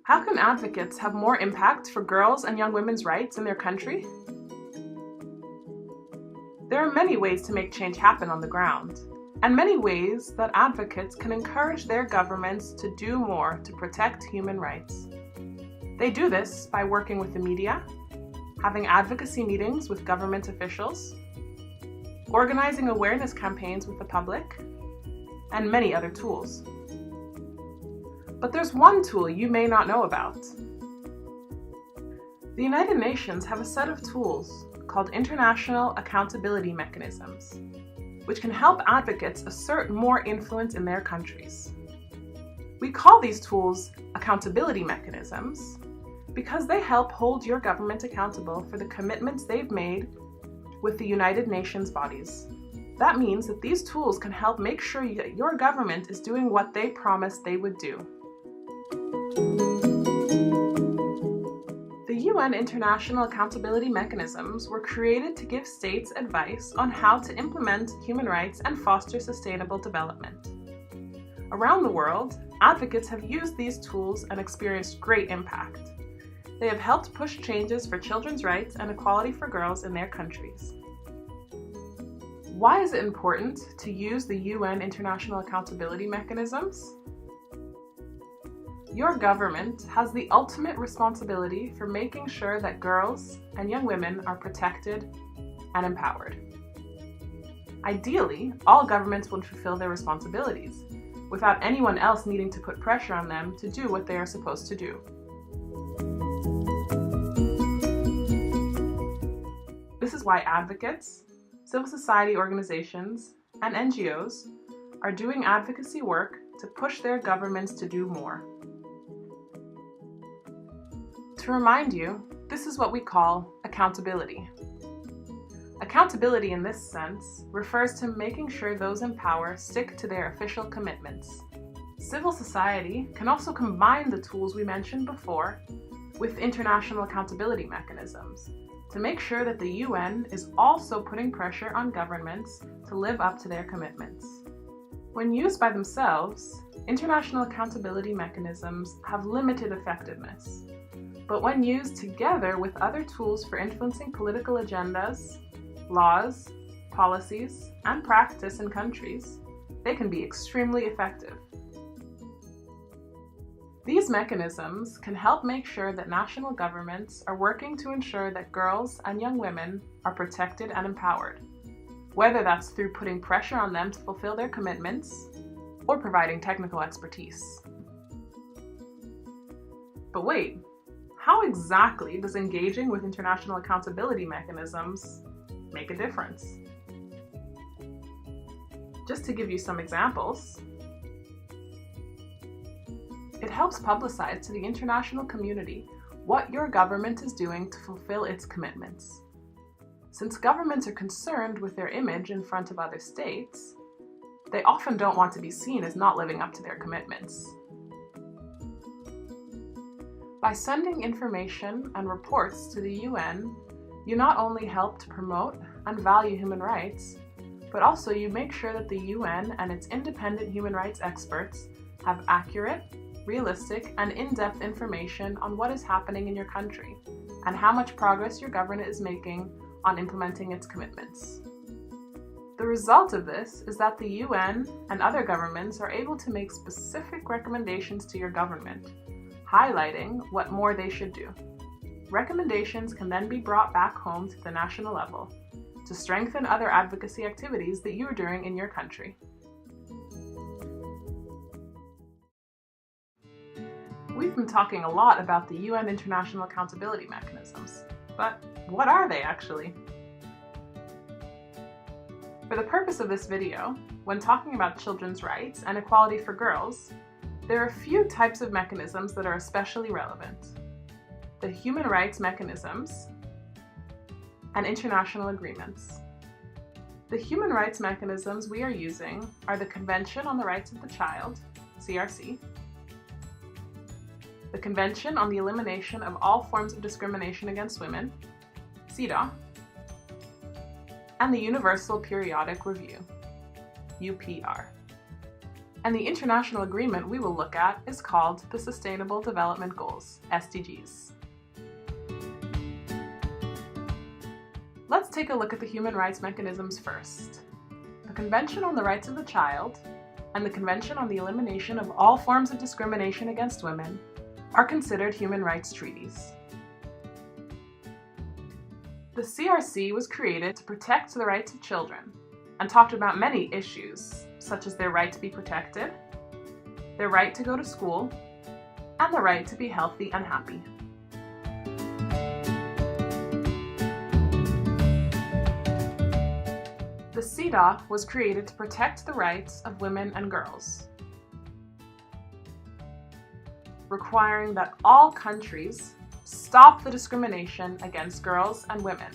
How can advocates have more impact for girls' and young women's rights in their country? There are many ways to make change happen on the ground, and many ways that advocates can encourage their governments to do more to protect human rights. They do this by working with the media, having advocacy meetings with government officials, organizing awareness campaigns with the public, and many other tools. But there's one tool you may not know about. The United Nations have a set of tools called International Accountability Mechanisms, which can help advocates assert more influence in their countries. We call these tools accountability mechanisms because they help hold your government accountable for the commitments they've made with the United Nations bodies. That means that these tools can help make sure that your government is doing what they promised they would do. The UN International Accountability Mechanisms were created to give states advice on how to implement human rights and foster sustainable development. Around the world, advocates have used these tools and experienced great impact. They have helped push changes for children's rights and equality for girls in their countries. Why is it important to use the UN International Accountability Mechanisms? Your government has the ultimate responsibility for making sure that girls and young women are protected and empowered. Ideally, all governments would fulfill their responsibilities without anyone else needing to put pressure on them to do what they are supposed to do. This is why advocates, civil society organizations, and NGOs are doing advocacy work to push their governments to do more. To remind you, this is what we call accountability. Accountability in this sense refers to making sure those in power stick to their official commitments. Civil society can also combine the tools we mentioned before with international accountability mechanisms to make sure that the UN is also putting pressure on governments to live up to their commitments. When used by themselves, international accountability mechanisms have limited effectiveness. But when used together with other tools for influencing political agendas, laws, policies, and practice in countries, they can be extremely effective. These mechanisms can help make sure that national governments are working to ensure that girls and young women are protected and empowered, whether that's through putting pressure on them to fulfill their commitments or providing technical expertise. But wait, how exactly does engaging with international accountability mechanisms make a difference? Just to give you some examples, it helps publicize to the international community what your government is doing to fulfill its commitments. Since governments are concerned with their image in front of other states, they often don't want to be seen as not living up to their commitments. By sending information and reports to the UN, you not only help to promote and value human rights, but also you make sure that the UN and its independent human rights experts have accurate, realistic, and in-depth information on what is happening in your country and how much progress your government is making on implementing its commitments. The result of this is that the UN and other governments are able to make specific recommendations to your government, highlighting what more they should do. Recommendations can then be brought back home to the national level to strengthen other advocacy activities that you are doing in your country. We've been talking a lot about the UN International Accountability Mechanisms, but what are they actually? For the purpose of this video, when talking about children's rights and equality for girls, there are a few types of mechanisms that are especially relevant: the human rights mechanisms and international agreements. The human rights mechanisms we are using are the Convention on the Rights of the Child, CRC, the Convention on the Elimination of All Forms of Discrimination Against Women, CEDAW, and the Universal Periodic Review, UPR. And the international agreement we will look at is called the Sustainable Development Goals, SDGs. Let's take a look at the human rights mechanisms first. The Convention on the Rights of the Child and the Convention on the Elimination of All Forms of Discrimination Against Women are considered human rights treaties. The CRC was created to protect the rights of children and talked about many issues, such as their right to be protected, their right to go to school, and the right to be healthy and happy. The CEDAW was created to protect the rights of women and girls, requiring that all countries stop the discrimination against girls and women,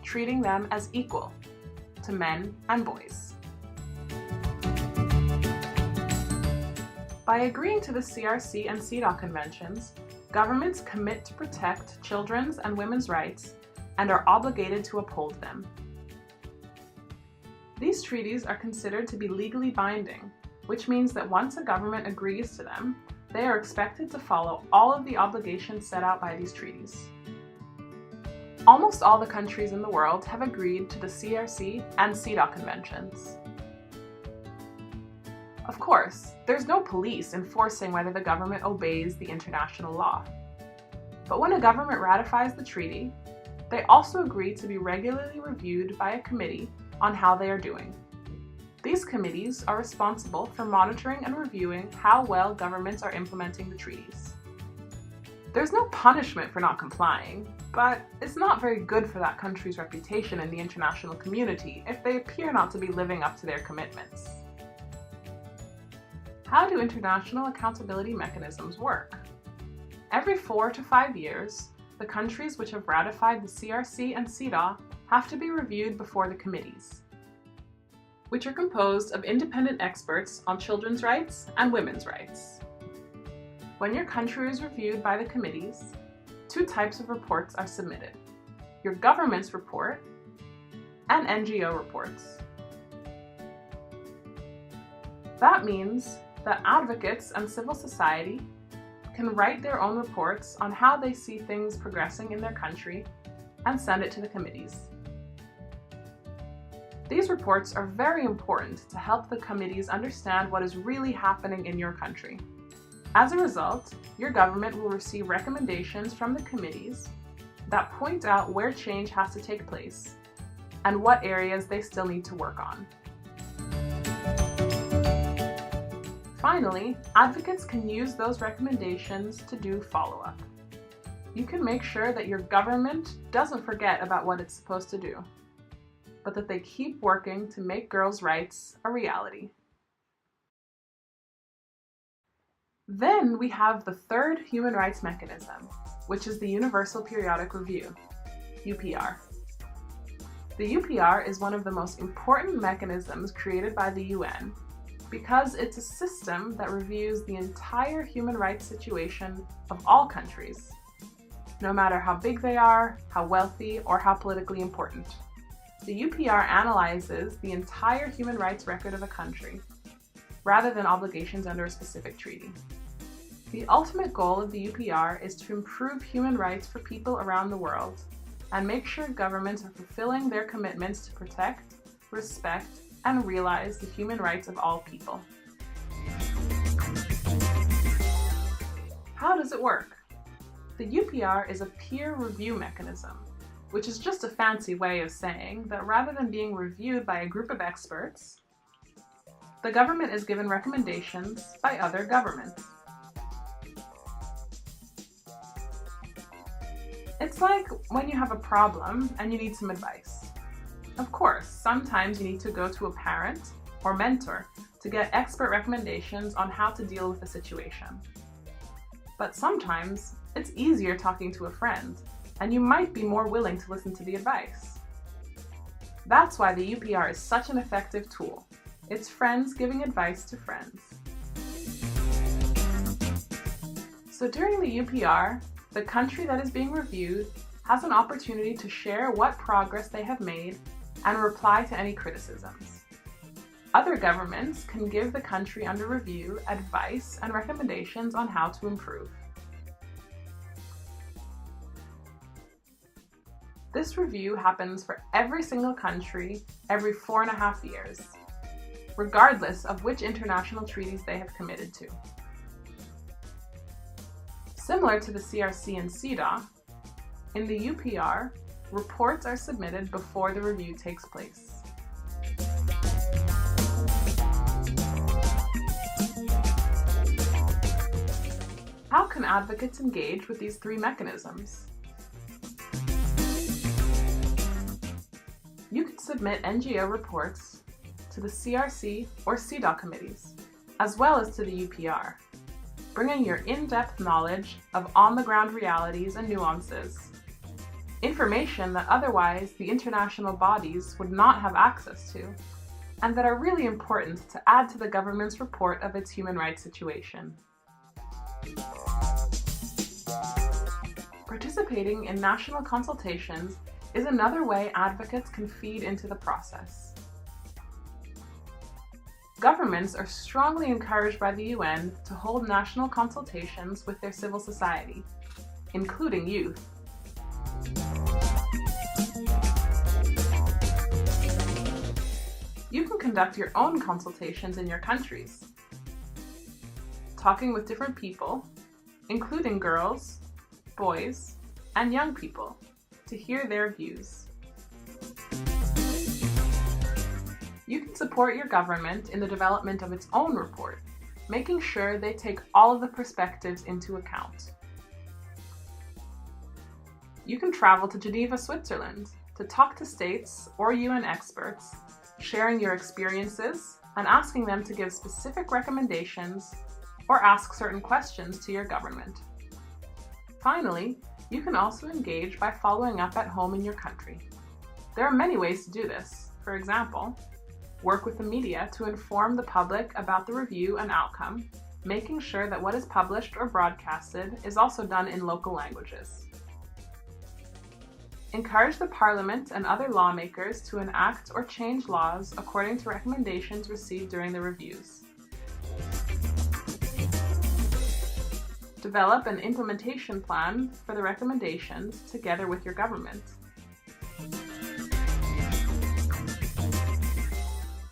treating them as equal to men and boys. By agreeing to the CRC and CEDAW conventions, governments commit to protect children's and women's rights and are obligated to uphold them. These treaties are considered to be legally binding, which means that once a government agrees to them, they are expected to follow all of the obligations set out by these treaties. Almost all the countries in the world have agreed to the CRC and CEDAW conventions. Of course, there's no police enforcing whether the government obeys the international law. But when a government ratifies the treaty, they also agree to be regularly reviewed by a committee on how they are doing. These committees are responsible for monitoring and reviewing how well governments are implementing the treaties. There's no punishment for not complying, but it's not very good for that country's reputation in the international community if they appear not to be living up to their commitments. How do international accountability mechanisms work? Every 4 to 5 years, the countries which have ratified the CRC and CEDAW have to be reviewed before the committees, which are composed of independent experts on children's rights and women's rights. When your country is reviewed by the committees, 2 types of reports are submitted: your government's report and NGO reports. That means that advocates and civil society can write their own reports on how they see things progressing in their country and send it to the committees. These reports are very important to help the committees understand what is really happening in your country. As a result, your government will receive recommendations from the committees that point out where change has to take place and what areas they still need to work on. Finally, advocates can use those recommendations to do follow-up. You can make sure that your government doesn't forget about what it's supposed to do, but that they keep working to make girls' rights a reality. Then we have the third human rights mechanism, which is the Universal Periodic Review, UPR. The UPR is one of the most important mechanisms created by the UN because it's a system that reviews the entire human rights situation of all countries, no matter how big they are, how wealthy, or how politically important. The UPR analyzes the entire human rights record of a country, rather than obligations under a specific treaty. The ultimate goal of the UPR is to improve human rights for people around the world and make sure governments are fulfilling their commitments to protect respect, and realize the human rights of all people. How does it work? The UPR is a peer review mechanism, which is just a fancy way of saying that rather than being reviewed by a group of experts, the government is given recommendations by other governments. It's like when you have a problem and you need some advice. Of course, sometimes you need to go to a parent or mentor to get expert recommendations on how to deal with the situation. But sometimes it's easier talking to a friend, and you might be more willing to listen to the advice. That's why the UPR is such an effective tool. It's friends giving advice to friends. So during the UPR, the country that is being reviewed has an opportunity to share what progress they have made and reply to any criticisms. Other governments can give the country under review advice and recommendations on how to improve. This review happens for every single country every 4.5 years, regardless of which international treaties they have committed to. Similar to the CRC and CEDAW, in the UPR, reports are submitted before the review takes place. How can advocates engage with these three mechanisms? You can submit NGO reports to the CRC or CEDAW committees, as well as to the UPR, bringing your in-depth knowledge of on-the-ground realities and nuances, information that otherwise the international bodies would not have access to, and that are really important to add to the government's report of its human rights situation. Participating in national consultations is another way advocates can feed into the process. Governments are strongly encouraged by the UN to hold national consultations with their civil society, including youth. You can conduct your own consultations in your countries, talking with different people, including girls, boys, and young people, to hear their views. You can support your government in the development of its own report, making sure they take all of the perspectives into account. You can travel to Geneva, Switzerland, to talk to states or UN experts, sharing your experiences and asking them to give specific recommendations or ask certain questions to your government. Finally, you can also engage by following up at home in your country. There are many ways to do this. For example, work with the media to inform the public about the review and outcome, making sure that what is published or broadcasted is also done in local languages. Encourage the Parliament and other lawmakers to enact or change laws according to recommendations received during the reviews. Develop an implementation plan for the recommendations together with your government.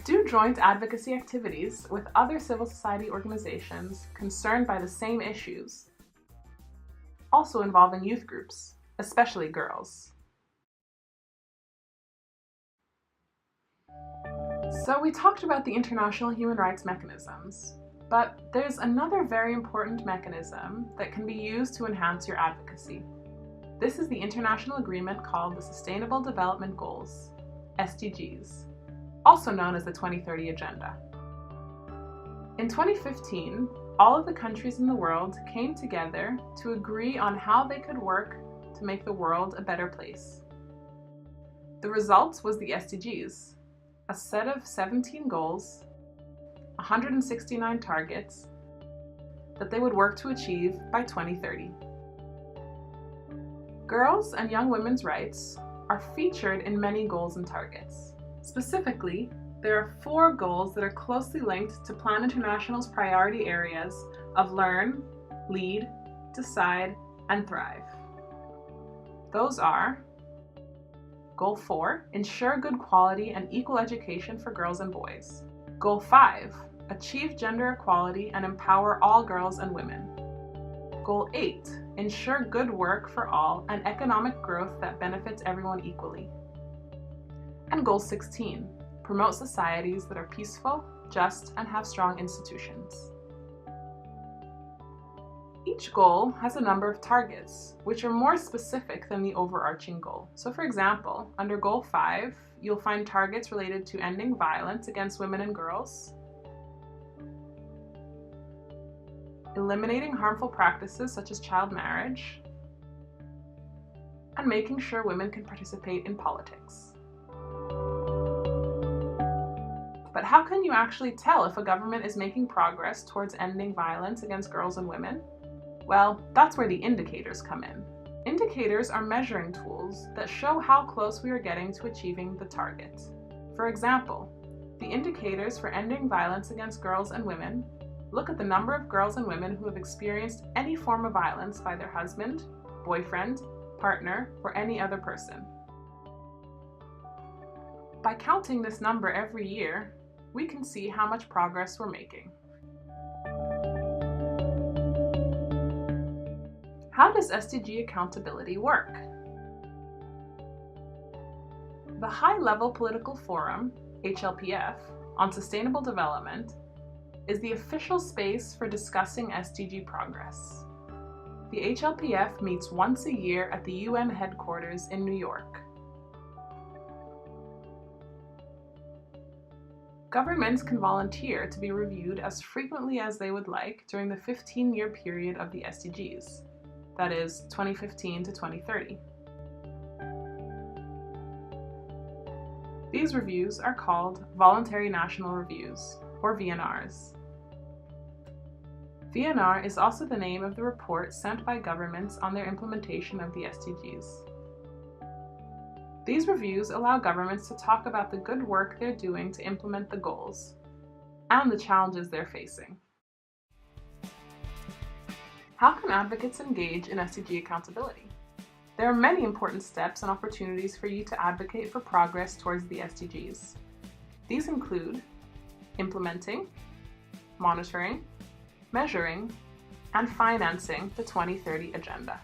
Do joint advocacy activities with other civil society organizations concerned by the same issues, also involving youth groups, especially girls. So we talked about the international human rights mechanisms, but there's another very important mechanism that can be used to enhance your advocacy. This is the international agreement called the Sustainable Development Goals, SDGs, also known as the 2030 Agenda. In 2015, all of the countries in the world came together to agree on how they could work to make the world a better place. The result was the SDGs, a set of 17 goals, 169 targets that they would work to achieve by 2030. Girls and young women's rights are featured in many goals and targets. Specifically, there are 4 goals that are closely linked to Plan International's priority areas of learn, lead, decide, and thrive. Those are Goal 4, ensure good quality and equal education for girls and boys. Goal 5, achieve gender equality and empower all girls and women. Goal 8, ensure good work for all and economic growth that benefits everyone equally. And Goal 16, promote societies that are peaceful, just, and have strong institutions. Each goal has a number of targets, which are more specific than the overarching goal. So for example, under Goal 5, you'll find targets related to ending violence against women and girls, eliminating harmful practices such as child marriage, and making sure women can participate in politics. But how can you actually tell if a government is making progress towards ending violence against girls and women? Well, that's where the indicators come in. Indicators are measuring tools that show how close we are getting to achieving the target. For example, the indicators for ending violence against girls and women look at the number of girls and women who have experienced any form of violence by their husband, boyfriend, partner, or any other person. By counting this number every year, we can see how much progress we're making. How does SDG accountability work? The High-Level Political Forum, HLPF, on Sustainable Development is the official space for discussing SDG progress. The HLPF meets once a year at the UN headquarters in New York. Governments can volunteer to be reviewed as frequently as they would like during the 15-year period of the SDGs. That is 2015 to 2030. These reviews are called Voluntary National Reviews, or VNRs. VNR is also the name of the report sent by governments on their implementation of the SDGs. These reviews allow governments to talk about the good work they're doing to implement the goals and the challenges they're facing. How can advocates engage in SDG accountability? There are many important steps and opportunities for you to advocate for progress towards the SDGs. These include implementing, monitoring, measuring, and financing the 2030 Agenda.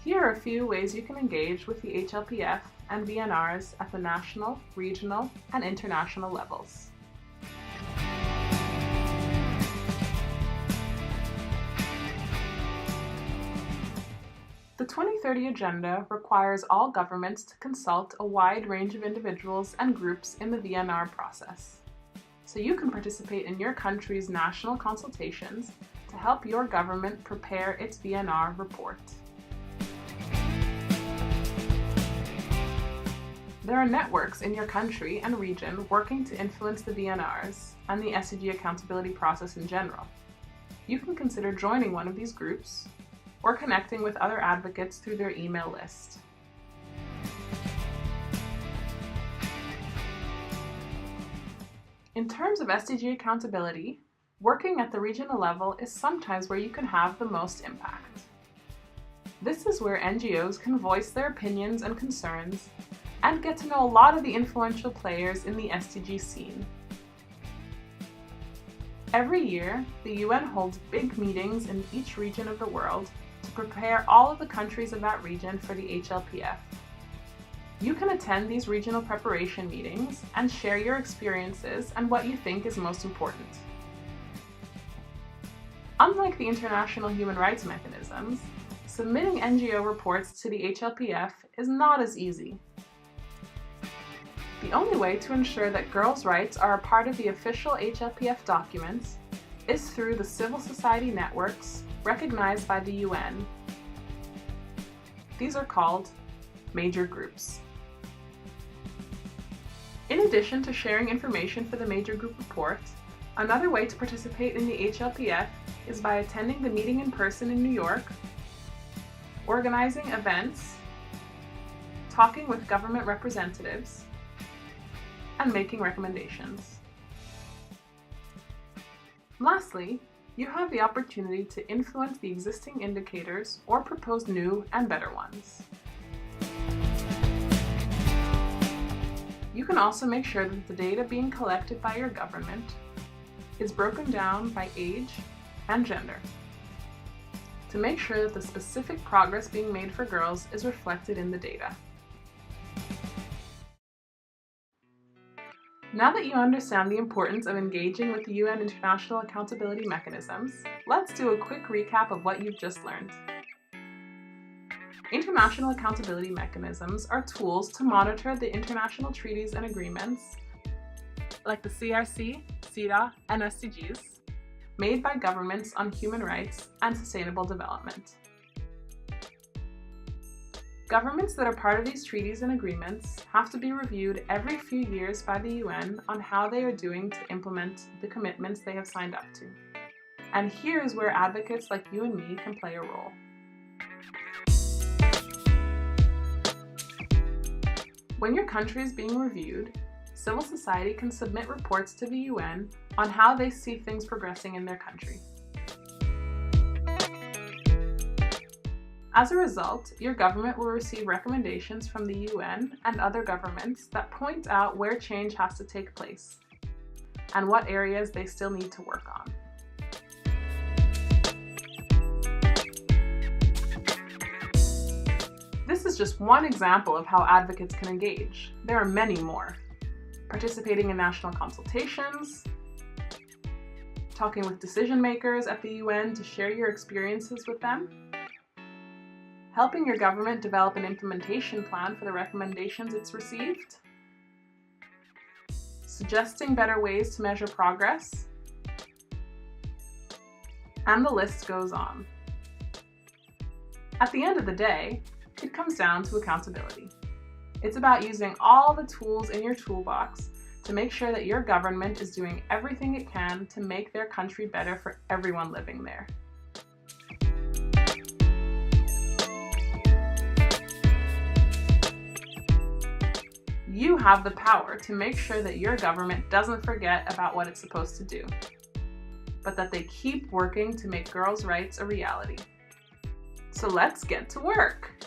Here are a few ways you can engage with the HLPF and VNRs at the national, regional, and international levels. The 2030 Agenda requires all governments to consult a wide range of individuals and groups in the VNR process. So you can participate in your country's national consultations to help your government prepare its VNR report. There are networks in your country and region working to influence the VNRs and the SDG accountability process in general. You can consider joining one of these groups or connecting with other advocates through their email list. In terms of SDG accountability, working at the regional level is sometimes where you can have the most impact. This is where NGOs can voice their opinions and concerns and get to know a lot of the influential players in the SDG scene. Every year, the UN holds big meetings in each region of the world to prepare all of the countries of that region for the HLPF. You can attend these regional preparation meetings and share your experiences and what you think is most important. Unlike the international human rights mechanisms, submitting NGO reports to the HLPF is not as easy. The only way to ensure that girls' rights are a part of the official HLPF documents is through the civil society networks recognized by the UN. These are called major groups. In addition to sharing information for the major group report, another way to participate in the HLPF is by attending the meeting in person in New York, organizing events, talking with government representatives, and making recommendations. Lastly, you have the opportunity to influence the existing indicators or propose new and better ones. You can also make sure that the data being collected by your government is broken down by age and gender to make sure that the specific progress being made for girls is reflected in the data. Now that you understand the importance of engaging with the UN International Accountability Mechanisms, let's do a quick recap of what you've just learned. International accountability mechanisms are tools to monitor the international treaties and agreements, like the CRC, CEDAW, and SDGs, made by governments on human rights and sustainable development. Governments that are part of these treaties and agreements have to be reviewed every few years by the UN on how they are doing to implement the commitments they have signed up to. And here is where advocates like you and me can play a role. When your country is being reviewed, civil society can submit reports to the UN on how they see things progressing in their country. As a result, your government will receive recommendations from the UN and other governments that point out where change has to take place and what areas they still need to work on. This is just one example of how advocates can engage. There are many more. Participating in national consultations, talking with decision makers at the UN to share your experiences with them, helping your government develop an implementation plan for the recommendations it's received, suggesting better ways to measure progress, and the list goes on. At the end of the day, it comes down to accountability. It's about using all the tools in your toolbox to make sure that your government is doing everything it can to make their country better for everyone living there. You have the power to make sure that your government doesn't forget about what it's supposed to do, but that they keep working to make girls' rights a reality. So let's get to work!